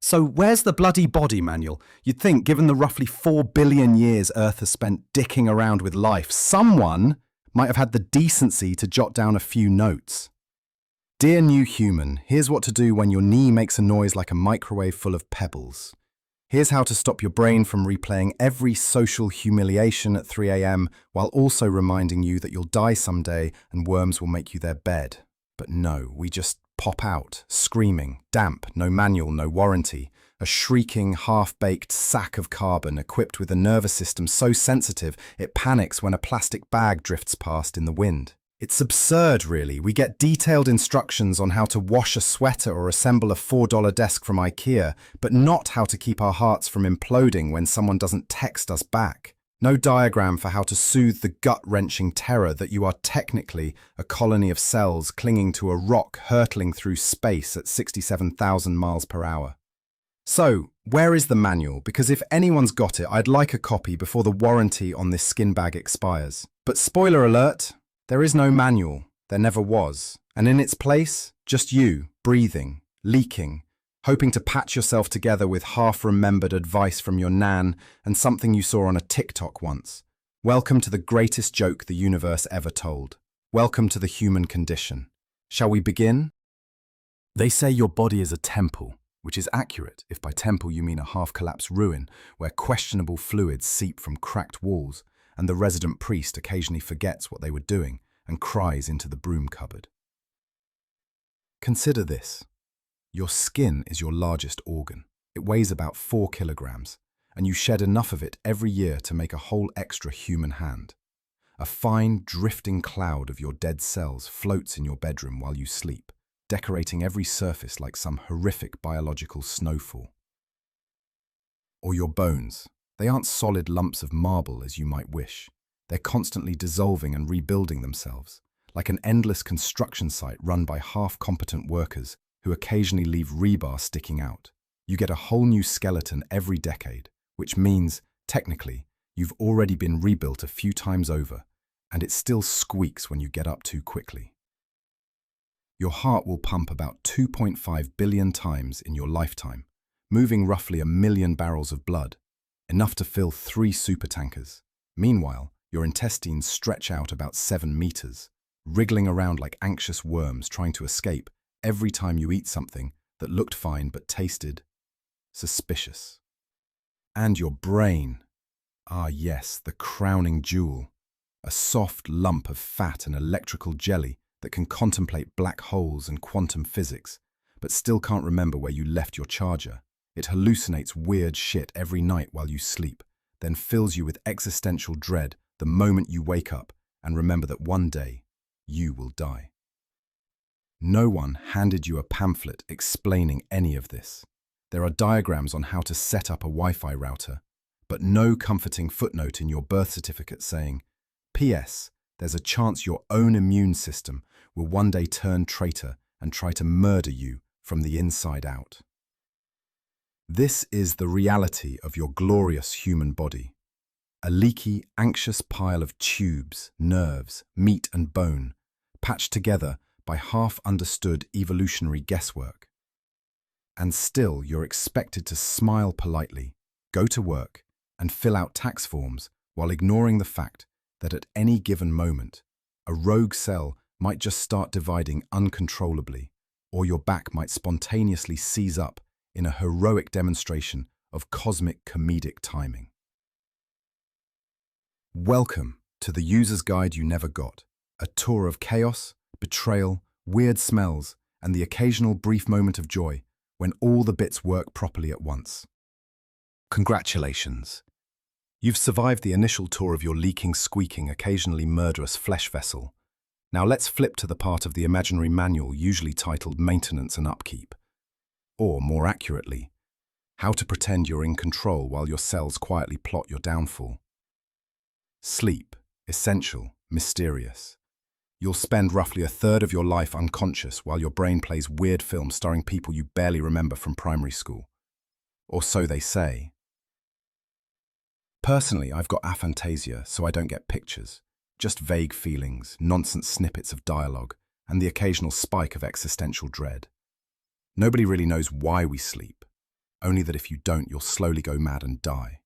So where's the bloody body manual? You'd think, given the roughly 4 billion years Earth has spent dicking around with life, someone might have had the decency to jot down a few notes. Dear new human, here's what to do when your knee makes a noise like a microwave full of pebbles. Here's how to stop your brain from replaying every social humiliation at 3 a.m. while also reminding you that you'll die someday and worms will make you their bed. But no, we just pop out, screaming, damp, no manual, no warranty, a shrieking, half-baked sack of carbon equipped with a nervous system so sensitive it panics when a plastic bag drifts past in the wind. It's absurd, really. We get detailed instructions on how to wash a sweater or assemble a $4 desk from IKEA, but not how to keep our hearts from imploding when someone doesn't text us back. No diagram for how to soothe the gut-wrenching terror that you are technically a colony of cells clinging to a rock hurtling through space at 67,000 miles per hour. So, where is the manual? Because if anyone's got it, I'd like a copy before the warranty on this skin bag expires. But spoiler alert, there is no manual. There never was. And in its place, just you, breathing, leaking, hoping to patch yourself together with half-remembered advice from your nan and something you saw on a TikTok once. Welcome to the greatest joke the universe ever told. Welcome to the human condition. Shall we begin? They say your body is a temple, which is accurate if by temple you mean a half-collapsed ruin where questionable fluids seep from cracked walls and the resident priest occasionally forgets what they were doing and cries into the broom cupboard. Consider this. Your skin is your largest organ. It weighs about 4 kilograms, and you shed enough of it every year to make a whole extra human hand. A fine, drifting cloud of your dead cells floats in your bedroom while you sleep, decorating every surface like some horrific biological snowfall. Or your bones. They aren't solid lumps of marble as you might wish. They're constantly dissolving and rebuilding themselves, like an endless construction site run by half-competent workers who occasionally leave rebar sticking out. You get a whole new skeleton every decade, which means, technically, you've already been rebuilt a few times over, and it still squeaks when you get up too quickly. Your heart will pump about 2.5 billion times in your lifetime, moving roughly 1 million barrels of blood, enough to fill 3 supertankers. Meanwhile, your intestines stretch out about 7 meters, wriggling around like anxious worms trying to escape every time you eat something that looked fine but tasted suspicious. And your brain. Ah yes, the crowning jewel. A soft lump of fat and electrical jelly that can contemplate black holes and quantum physics, but still can't remember where you left your charger. It hallucinates weird shit every night while you sleep, then fills you with existential dread the moment you wake up and remember that one day you will die. No one handed you a pamphlet explaining any of this. There are diagrams on how to set up a Wi-Fi router, but no comforting footnote in your birth certificate saying, P.S. There's a chance your own immune system will one day turn traitor and try to murder you from the inside out. This is the reality of your glorious human body. A leaky, anxious pile of tubes, nerves, meat and bone, patched together by half-understood evolutionary guesswork. And still you're expected to smile politely, go to work, and fill out tax forms while ignoring the fact that at any given moment, a rogue cell might just start dividing uncontrollably, or your back might spontaneously seize up in a heroic demonstration of cosmic comedic timing. Welcome to the user's guide you never got, a tour of chaos, betrayal, weird smells, and the occasional brief moment of joy when all the bits work properly at once. Congratulations. You've survived the initial tour of your leaking, squeaking, occasionally murderous flesh vessel. Now let's flip to the part of the imaginary manual usually titled Maintenance and Upkeep. Or, more accurately, how to pretend you're in control while your cells quietly plot your downfall. Sleep, essential, mysterious. You'll spend roughly 1/3 of your life unconscious while your brain plays weird films starring people you barely remember from primary school. Or so they say. Personally, I've got aphantasia, so I don't get pictures. Just vague feelings, nonsense snippets of dialogue, and the occasional spike of existential dread. Nobody really knows why we sleep. only that if you don't, you'll slowly go mad and die.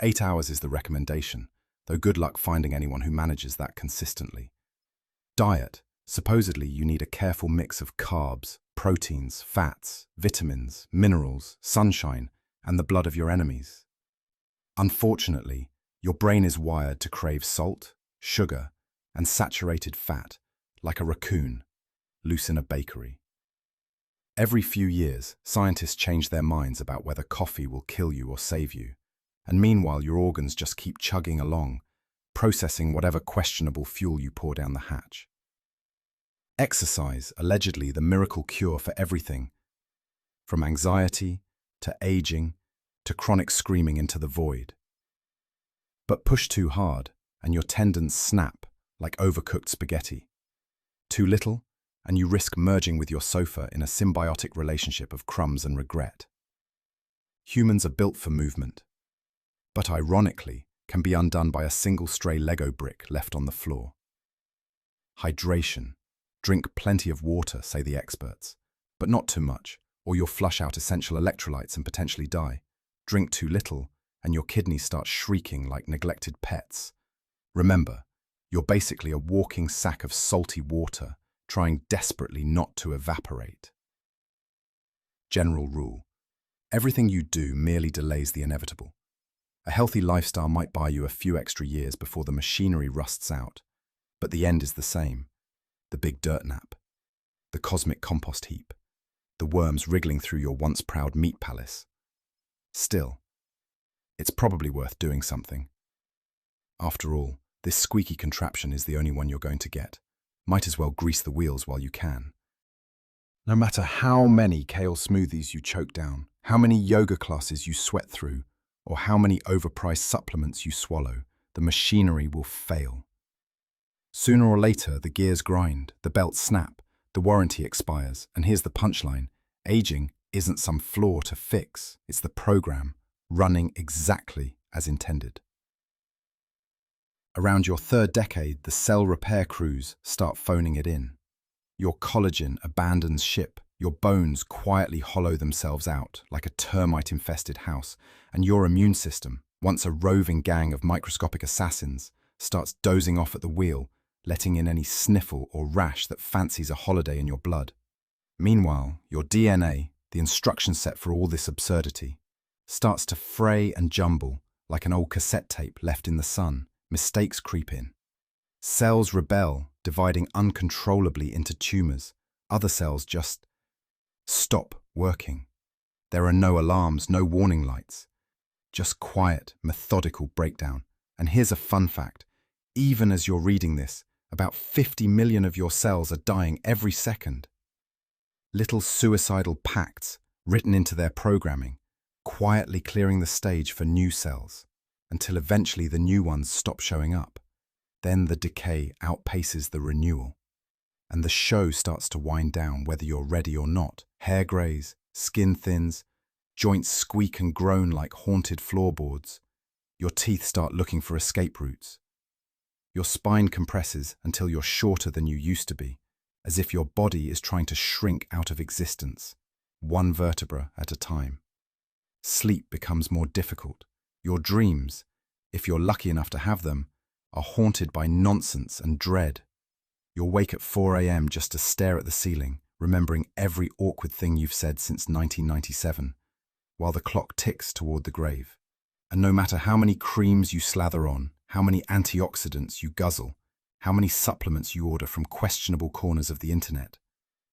8 hours is the recommendation, though good luck finding anyone who manages that consistently. Diet. Supposedly, you need a careful mix of carbs, proteins, fats, vitamins, minerals, sunshine, and the blood of your enemies. Unfortunately, your brain is wired to crave salt, sugar, and saturated fat, like a raccoon, loose in a bakery. Every few years, scientists change their minds about whether coffee will kill you or save you, and meanwhile your organs just keep chugging along, processing whatever questionable fuel you pour down the hatch. Exercise, allegedly the miracle cure for everything, from anxiety to aging to chronic screaming into the void. But push too hard, and your tendons snap like overcooked spaghetti. Too little, and you risk merging with your sofa in a symbiotic relationship of crumbs and regret. Humans are built for movement, but ironically can be undone by a single stray Lego brick left on the floor. Hydration. Drink plenty of water, say the experts, but not too much, or you'll flush out essential electrolytes and potentially die. Drink too little, and your kidneys start shrieking like neglected pets. Remember, you're basically a walking sack of salty water, trying desperately not to evaporate. General rule. Everything you do merely delays the inevitable. A healthy lifestyle might buy you a few extra years before the machinery rusts out, but the end is the same. The big dirt nap, the cosmic compost heap, the worms wriggling through your once proud meat palace. Still, it's probably worth doing something. After all, this squeaky contraption is the only one you're going to get. Might as well grease the wheels while you can. No matter how many kale smoothies you choke down, how many yoga classes you sweat through, or how many overpriced supplements you swallow, the machinery will fail. Sooner or later, the gears grind, the belts snap, the warranty expires, and here's the punchline. Aging isn't some flaw to fix, it's the program, running exactly as intended. Around your third decade, the cell repair crews start phoning it in. Your collagen abandons ship, your bones quietly hollow themselves out like a termite-infested house, and your immune system, once a roving gang of microscopic assassins, starts dozing off at the wheel, letting in any sniffle or rash that fancies a holiday in your blood. Meanwhile, your DNA, the instruction set for all this absurdity, starts to fray and jumble like an old cassette tape left in the sun. Mistakes creep in. Cells rebel, dividing uncontrollably into tumors. Other cells just stop working. There are no alarms, no warning lights. Just quiet, methodical breakdown. And here's a fun fact. Even as you're reading this, about 50 million of your cells are dying every second. Little suicidal pacts written into their programming, quietly clearing the stage for new cells, until eventually the new ones stop showing up. Then the decay outpaces the renewal, and the show starts to wind down whether you're ready or not. Hair grays, skin thins, joints squeak and groan like haunted floorboards. Your teeth start looking for escape routes. Your spine compresses until you're shorter than you used to be, as if your body is trying to shrink out of existence, one vertebra at a time. Sleep becomes more difficult. Your dreams, if you're lucky enough to have them, are haunted by nonsense and dread. You'll wake at 4 a.m. just to stare at the ceiling, remembering every awkward thing you've said since 1997, while the clock ticks toward the grave. And no matter how many creams you slather on, how many antioxidants you guzzle, how many supplements you order from questionable corners of the internet,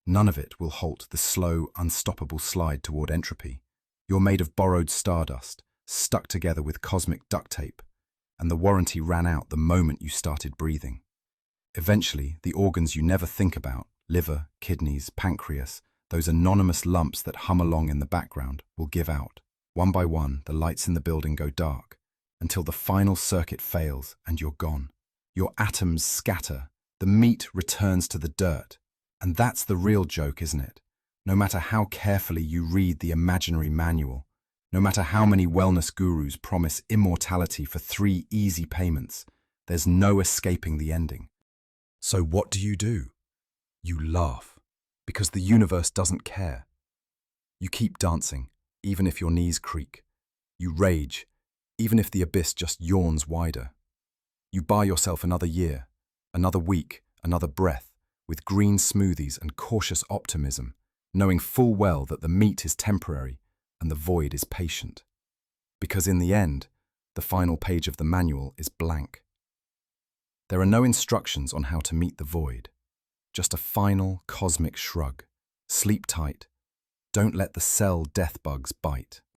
none of it will halt the slow, unstoppable slide toward entropy. You're made of borrowed stardust, stuck together with cosmic duct tape, and the warranty ran out the moment you started breathing. Eventually, the organs you never think about, liver, kidneys, pancreas, those anonymous lumps that hum along in the background, will give out. One by one, the lights in the building go dark, until the final circuit fails and you're gone. Your atoms scatter, the meat returns to the dirt. And that's the real joke, isn't it? No matter how carefully you read the imaginary manual, no matter how many wellness gurus promise immortality for 3 easy payments, there's no escaping the ending. So what do? You laugh, because the universe doesn't care. You keep dancing, even if your knees creak. You rage, even if the abyss just yawns wider. You buy yourself another year, another week, another breath, with green smoothies and cautious optimism, knowing full well that the meat is temporary and the void is patient. Because in the end, the final page of the manual is blank. There are no instructions on how to meet the void, just a final cosmic shrug. Sleep tight. Don't let the cell death bugs bite.